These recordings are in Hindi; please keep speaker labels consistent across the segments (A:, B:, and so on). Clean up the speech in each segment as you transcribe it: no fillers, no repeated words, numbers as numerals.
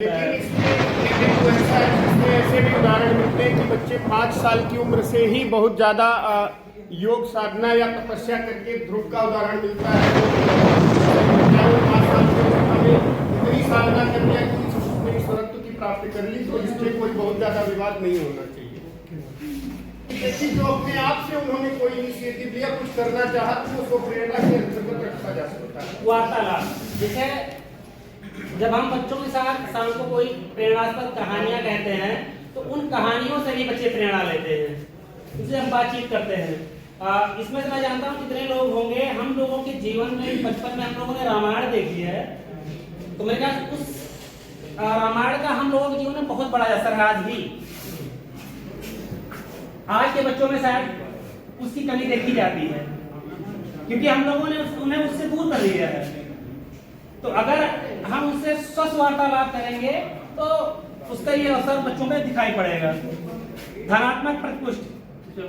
A: लेकिन इसमें तो ऐसा है, इसमें ऐसे भी उदाहरण मिलते हैं कि बच्चे 5 साल की उम्र से ही बहुत ज़्यादा योग साधना या तपस्या करके ध्रुव का उदाहरण मिलता है। 5 साल की उम्र में इतनी साधना कर लिया कि उसने ईश्वरत्व की प्राप्ति कर ली, तो इससे कोई बहुत ज़्यादा विवाद नहीं होना चाहिए। लेकिन जो अपने आप से उन्होंने कोई इनिशिएटिव लिया, कुछ करना चाहा, तो उसको प्रेरणा के अंतर्गत रखा जा सकता है।
B: वार्तालाप, जैसे जब हम बच्चों के साथ शाम को कोई प्रेरणास्पद कहानियां कहते हैं तो उन कहानियों से भी बच्चे प्रेरणा लेते हैं, उससे हम बातचीत करते हैं। इसमें से मैं जानता हूँ कितने लोग होंगे, हम लोगों के जीवन में बचपन में हम लोगों ने रामायण देखी है, तो मेरे ख्याल उस रामायण का हम लोगों के जीवन में बहुत बड़ा असर है। आज भी आज के बच्चों में शायद उसकी कमी देखी जाती है, क्योंकि हम लोगों ने उन्हें उससे दूर कर दिया है। तो अगर हम उससे स्वस्थ वार्तालाप करेंगे तो उसका ये असर बच्चों में दिखाई पड़ेगा। धनात्मक प्रतिपुष्टि,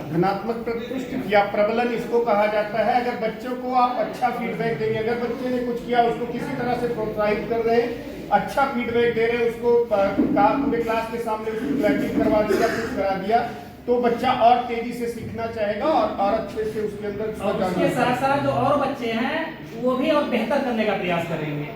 A: धनात्मक प्रतिपुष्टि या प्रबलन इसको कहा जाता है। अगर बच्चों को आप अच्छा फीडबैक देंगे, अगर बच्चे ने कुछ किया उसको किसी तरह से प्रोत्साहित कर रहे हैं, अच्छा फीडबैक दे रहे हैं, उसको पूरे क्लास के सामने उसको प्रैक्टिस करवा दिया, कुछ करा दिया, तो बच्चा और तेजी से सीखना चाहेगा और अच्छे से उसके अंदर।
B: उसके साथ साथ जो और बच्चे हैं वो भी और बेहतर करने का प्रयास करेंगे।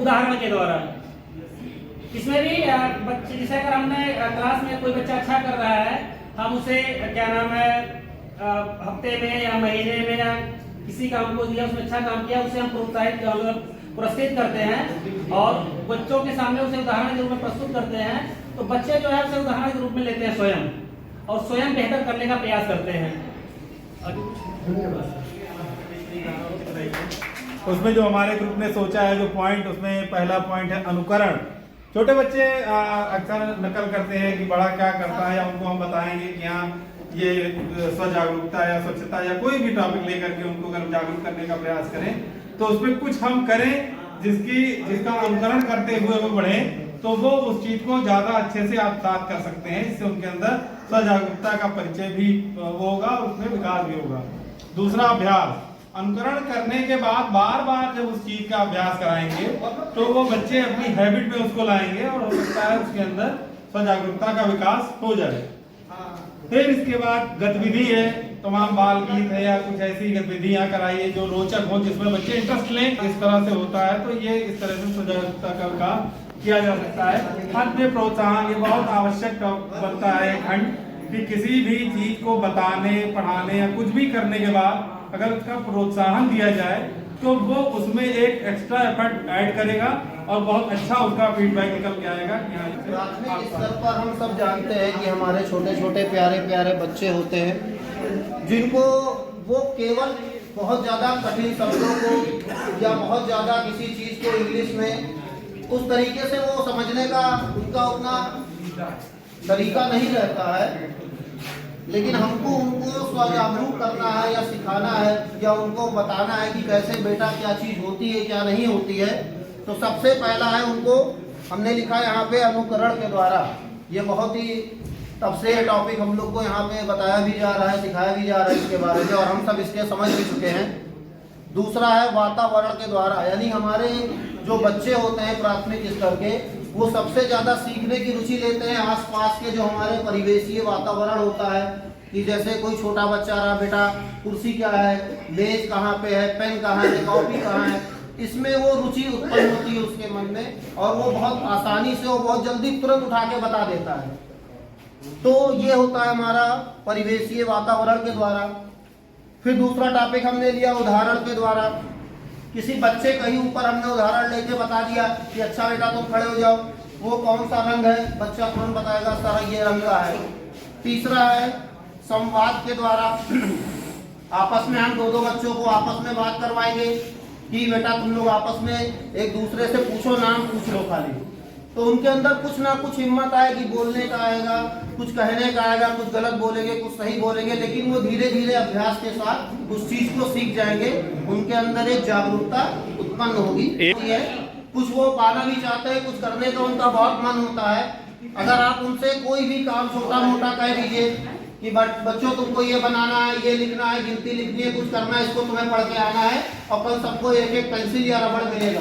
B: उदाहरण के द्वारा इसमें भी बच्चे, जैसे अगर हमने क्लास में कोई बच्चा अच्छा कर रहा है, हम उसे क्या नाम है हफ्ते में या महीने में या किसी काम को दिया, उसमें अच्छा काम किया, उसे हम प्रोत्साहित पुरस्कृत करते हैं और बच्चों के सामने उसे उदाहरण के रूप में प्रस्तुत करते हैं, तो बच्चे जो है उसे उदाहरण के रूप में लेते हैं स्वयं, और स्वयं बेहतर करने का प्रयास करते हैं।
C: उसमें जो हमारे ग्रुप ने सोचा है, जो पॉइंट, उसमें पहला पॉइंट है अनुकरण। छोटे बच्चे अक्सर नकल करते हैं कि बड़ा क्या करता है, या उनको हम बताएंगे कि हाँ ये स्वजागरूकता या स्वच्छता या कोई भी टॉपिक लेकर के उनको अगर जागरूक करने का प्रयास करें, तो उसमें कुछ हम करें जिसका अनुकरण करते हुए वो बढ़े, तो वो उस चीज को ज्यादा अच्छे से आत्मसात कर सकते हैं। इससे उनके अंदर स्वजागरूकता का परिचय भी होगा और उसमें विकास भी होगा। दूसरा, अभ्यास। अनुकरण करने के बाद बार बार जब उस चीज का अभ्यास कराएंगे तो वो बच्चे अपनी हैबिट में उसको लाएंगे और हो सकता है उसके अंदर स्वजागरूकता का विकास हो जाए। फिर इसके बाद गतिविधि है, तमाम बाल गीत है या कुछ ऐसी गतिविधियां कराइए जो रोचक हो, जिसमें बच्चे इंटरेस्ट लें। इस तरह से होता है, तो ये इस तरह से स्वजागरूकता का विकास किया जा सकता है। अंत में प्रोत्साहन, ये बहुत आवश्यक बनता है खंड, कि किसी भी चीज को बताने, पढ़ाने या कुछ भी करने के बाद अगर उसका प्रोत्साहन दिया जाए तो वो उसमें एक एक्स्ट्रा एफर्ट ऐड करेगा और बहुत अच्छा उसका फीडबैक निकल के आएगा।
D: प्राथमिक स्तर पर हम सब जानते हैं कि हमारे छोटे छोटे प्यारे प्यारे बच्चे होते हैं, जिनको वो केवल बहुत ज़्यादा कठिन शब्दों को या बहुत ज़्यादा किसी चीज़ को इंग्लिश में उस तरीके से वो समझने का उनका उतना तरीका नहीं रहता है। लेकिन हमको उनको स्वजागरूक करना है या सिखाना है या उनको बताना है कि कैसे बेटा क्या चीज़ होती है, क्या नहीं होती है। तो सबसे पहला है, उनको हमने लिखा यहाँ पे अनुकरण के द्वारा। ये बहुत ही तब से ये टॉपिक हम लोग को यहाँ पे बताया भी जा रहा है, सिखाया भी जा रहा है इसके बारे में, और हम सब इसके समझ भी चुके हैं। दूसरा है वातावरण के द्वारा, यानी हमारे जो बच्चे होते हैं प्राथमिक स्तर के, वो सबसे ज़्यादा सीखने की रुचि लेते हैं आसपास के जो हमारे परिवेशीय वातावरण होता है। कि जैसे कोई छोटा बच्चा रहा, बेटा कुर्सी क्या है, मेज कहाँ पे है, पेन कहाँ है, कॉपी कहाँ है, इसमें वो रुचि उत्पन्न होती है उसके मन में, और वो बहुत आसानी से, वो बहुत जल्दी तुरंत उठा के बता देता है। तो ये होता है हमारा परिवेशीय वातावरण के द्वारा। फिर दूसरा टॉपिक हमने लिया उदाहरण के द्वारा। किसी बच्चे कहीं ऊपर हमने उदाहरण लेके बता दिया कि अच्छा बेटा तुम खड़े हो जाओ, वो कौन सा रंग है, बच्चा तुरंत बताएगा सर ये रंग का है। तीसरा है संवाद के द्वारा। आपस में हम दो बच्चों को आपस में बात करवाएंगे कि बेटा तुम लोग आपस में एक दूसरे से पूछो, नाम पूछ लो खाली, तो उनके अंदर कुछ ना कुछ हिम्मत आएगी, बोलने का आएगा, कुछ कहने का आएगा, कुछ गलत बोलेंगे, कुछ सही बोलेंगे, लेकिन वो धीरे धीरे अभ्यास के साथ उस चीज को सीख जाएंगे। उनके अंदर एक जागरूकता उत्पन्न होगी। कुछ वो पाना भी चाहते हैं, कुछ करने का उनका बहुत मन होता है। अगर आप उनसे कोई भी काम छोटा मोटा कह दीजिए कि बच्चों तुमको ये बनाना है, ये लिखना है, गिनती लिखनी है, कुछ करना है, इसको तुम्हें पढ़ के आना है, और कल सबको एक एक पेंसिल या रबड़ मिलेगा,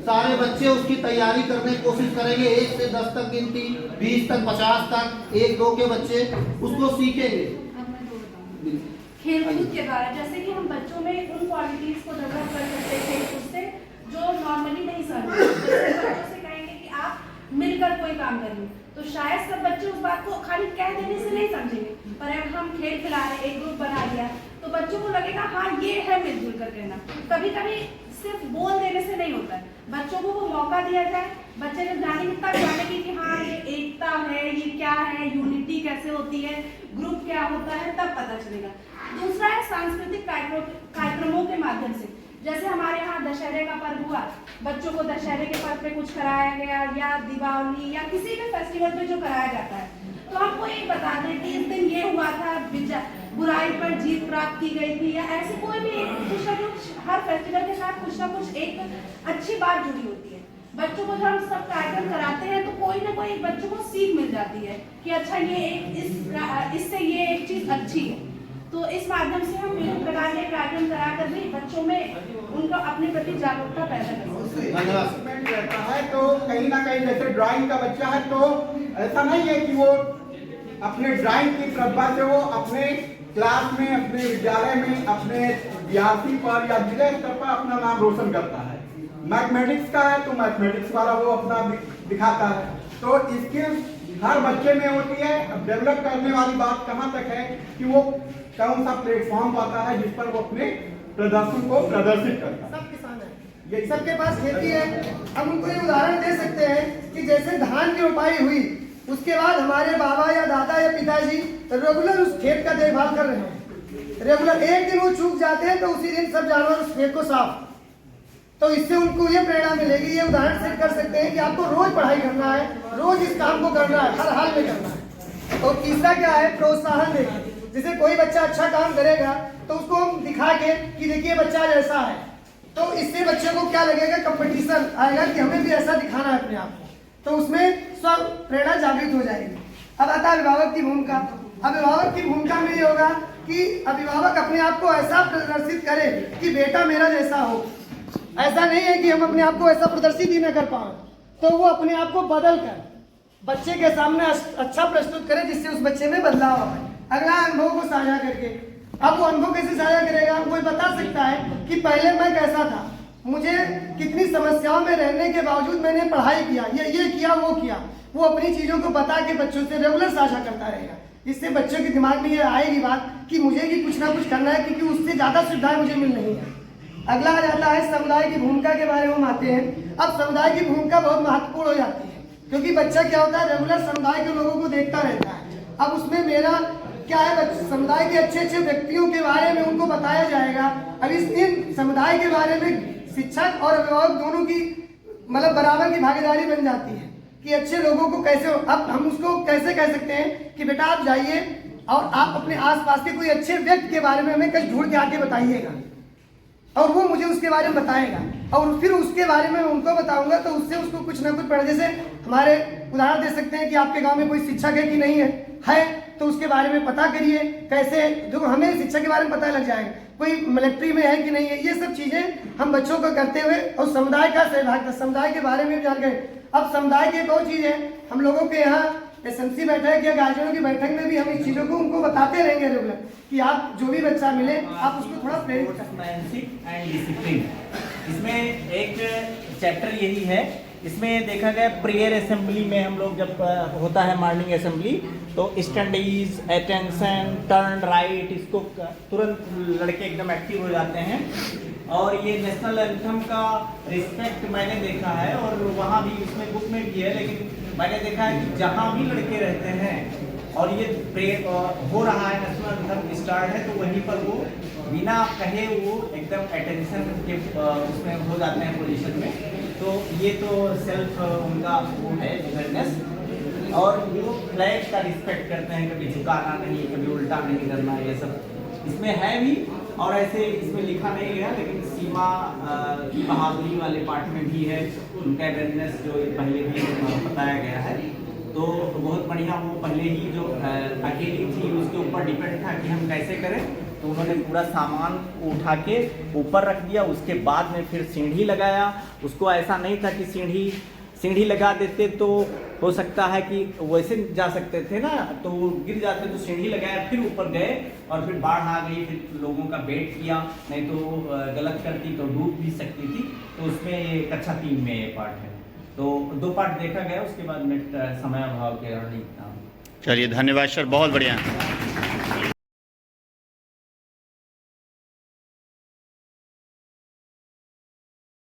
D: सारे बच्चे उसकी तैयारी करने की कोशिश करेंगे। 1 से 10 तक गिनती, 20 तक, 50 तक, 1-2 के बच्चे उसको सीखेंगे।
E: अब मैं दो बताऊंगी। खेलकूद के द्वारा जैसे कि हम बच्चों में उन क्वालिटीज को डेवलप कर सकते हैं खेलकूद से जो नॉर्मली नहीं समझते। जैसे बच्चों से कहेंगे कि आप मिलकर कोई काम करिए, तो शायद सब बच्चे उस बात को खाली कह देने से नहीं समझेंगे, पर अगर हम खेल खिला रहे, एक ग्रुप बना दिया, तो बच्चों को लगेगा हाँ ये है मिलजुल कर कहना। कभी कभी सिर्फ बोल देने से नहीं होता है, बच्चों को वो मौका दिया जाए, बच्चे जब जानेंगे तब जानेंगे कि हाँ ये एकता है, ये क्या है, यूनिटी कैसे होती है, ग्रुप क्या होता है, तब पता चलेगा। दूसरा है सांस्कृतिक कार्यक्रमों के माध्यम से, जैसे हमारे यहाँ दशहरे का पर्व हुआ, बच्चों को दशहरे के पर्व पे कुछ कराया गया, या दिवाली या किसी भी फेस्टिवल पे जो कराया जाता है, तो हमको एक बता दें कि इस दिन ये हुआ था, बुराई पर जीत प्राप्त की गई थी, या ऐसे कोई भी कुछ ना कुछ, हर फेस्टिवल के साथ कुछ ना कुछ एक अच्छी बात जुड़ी होती है। बच्चों को जब हम सब कार्यक्रम कराते हैं तो कोई ना कोई बच्चों को सीख मिल जाती है कि अच्छा ये एक इससे ये एक चीज अच्छी है। तो इस माध्यम से हम विभिन्न प्रकार के कार्यक्रम कराकर भी बच्चों में उनका अपने प्रति जागरूकता पैदा कर सकते हैं।
F: रहता है तो कहीं ना कहीं जैसे ड्राइंग का बच्चा है तो ऐसा नहीं है कि वो अपने ड्राइंग की प्रतिभा से वो अपने क्लास में, अपने विद्यालय में, अपने विद्यार्थी पर या जिले स्तर पर अपना नाम रोशन करता है। मैथमेटिक्स का है तो मैथमेटिक्स वाला वो अपना दिखाता है। तो स्किल्स हर बच्चे में होती है। अब डेवलप करने वाली बात कहाँ तक है कि वो कौन सा प्लेटफॉर्म पाता है जिस पर वो अपने प्रदर्शन को प्रदर्शित करता है।
G: सब किसान है, ये सबके पास खेती है। हम उनको ये उदाहरण दे सकते हैं कि जैसे धान की रोपाई हुई, उसके बाद हमारे बाबा या दादा या पिताजी रेगुलर उस खेत का देखभाल कर रहे हैं। रेगुलर एक दिन वो चूक जाते हैं तो उसी दिन सब जानवर उस खेत को साफ, तो इससे उनको ये प्रेरणा मिलेगी। ये उदाहरण से कर सकते हैं कि आपको रोज पढ़ाई करना है, रोज इस काम को करना है, हर हाल में करना है। और तीसरा क्या है, प्रोत्साहन देना। जैसे कोई बच्चा अच्छा काम करेगा तो उसको हम दिखा के कि देखिए बच्चा जैसा है, तो इससे बच्चे को क्या लगेगा, कंपटीशन आएगा कि हमें भी ऐसा दिखाना है अपने आप को, तो उसमें स्व प्रेरणा जागृत हो जाएगी। अब आता है अभिभावक की भूमिका। अभिभावक की भूमिका में ये होगा कि अभिभावक अपने आप को ऐसा प्रदर्शित करे कि बेटा मेरा जैसा हो। ऐसा नहीं है कि हम अपने आप को ऐसा प्रदर्शित ही न कर पाए, तो वो अपने आप को बदल कर बच्चे के सामने अच्छा प्रस्तुत करे जिससे उस बच्चे में बदलाव आए। अगला अनुभव को साझा करके, अब वो अनुभव कैसे साझा करेगा, वो बता सकता है कि पहले मैं कैसा था, मुझे कितनी समस्याओं में रहने के बावजूद मैंने पढ़ाई किया, ये किया वो किया। वो अपनी चीजों को बता के बच्चों से रेगुलर साझा करता रहेगा। इससे बच्चों के दिमाग में ये आएगी बात कि मुझे भी कुछ ना कुछ करना है, क्योंकि उससे ज्यादा सुविधाएं मुझे मिल रही है। अगला आ जाता है समुदाय की भूमिका के बारे में हम आते हैं। अब समुदाय की भूमिका बहुत महत्वपूर्ण हो जाती है, क्योंकि बच्चा क्या होता है, रेगुलर समुदाय के लोगों को देखता रहता है। अब उसमें मेरा क्या है, समुदाय के अच्छे अच्छे व्यक्तियों के बारे में उनको बताया जाएगा। अब इन समुदाय के बारे में शिक्षक और अभिभावक दोनों की मतलब बराबर की भागीदारी बन जाती है कि अच्छे लोगों को कैसे, अब हम उसको कैसे कह सकते हैं कि बेटा आप जाइए और आप अपने आसपास के कोई अच्छे व्यक्ति के बारे में हमें कहीं ढूंढ के आके बताइएगा, और वो मुझे उसके बारे में बताएगा, और फिर उसके बारे में उनको बताऊंगा, तो उससे उसको कुछ ना कुछ पढ़। जैसे हमारे उदाहरण दे सकते हैं कि आपके गांव में कोई शिक्षक है कि नहीं है तो उसके बारे में पता करिए कैसे, जो हमें शिक्षा के बारे में पता लग जाएगा, कोई मिलिट्री में है कि नहीं है। ये सब चीजें हम बच्चों को करते हुए, और समुदाय का सहभागिता, समुदाय के बारे में जानकारी। अब समुदाय की एक और चीज है, हम लोगों के यहाँ एसएमसी बैठक या गार्जियनों की बैठक में भी हम इस चीजों को उनको बताते रहेंगे रेगुलर कि आप जो भी बच्चा मिले आप उसको थोड़ा प्रेरित
H: स्पोर्ट्समैनशिप एंड डिसिप्लिन। इसमें एक चैप्टर यही है। इसमें देखा गया प्रेयर असेंबली में हम लोग जब होता है मॉर्निंग असेंबली, तो स्टडीज, अटेंशन, टर्न राइट, इसको तुरंत लड़के एकदम एक्टिव हो जाते हैं। और ये नेशनल एंथम का रिस्पेक्ट मैंने देखा है, और वहाँ भी इसमें बुक में भी है, लेकिन मैंने देखा है कि जहाँ भी लड़के रहते हैं और ये प्रेयर हो रहा है, नेशनल एंथम स्टार्ट है, तो वहीं पर वो बिना कहे वो एकदम अटेंशन के उसमें हो जाते हैं पोजीशन में। तो ये तो सेल्फ उनका वो है अवेयरनेस, और वो फ्लैग का रिस्पेक्ट करते हैं, कभी झुकाना नहीं, कभी उल्टा नहीं करना, ये सब इसमें है भी। और ऐसे इसमें लिखा नहीं गया, लेकिन सीमा की बहादुरी वाले पार्ट में भी है उनका अवेयरनेस, जो पहले भी बताया गया है। तो बहुत बढ़िया, वो पहले ही जो अकेली थी उसके ऊपर डिपेंड था कि हम कैसे करें, तो उन्होंने पूरा सामान उठा के ऊपर रख दिया, उसके बाद में फिर सीढ़ी लगाया। उसको ऐसा नहीं था कि सीढ़ी लगा देते तो हो सकता है कि वैसे जा सकते थे ना, तो वो गिर जाते, तो सीढ़ी लगाया, फिर ऊपर गए और फिर बाढ़ आ गई, फिर लोगों का वेट किया, नहीं तो गलत करती तो डूब भी सकती थी। तो उसमें ये कक्षा 3 में ये पार्ट है, तो 2 पार्ट देखा गया, उसके बाद में समय अभाव के कारण।
I: चलिए धन्यवाद सर, बहुत बढ़िया।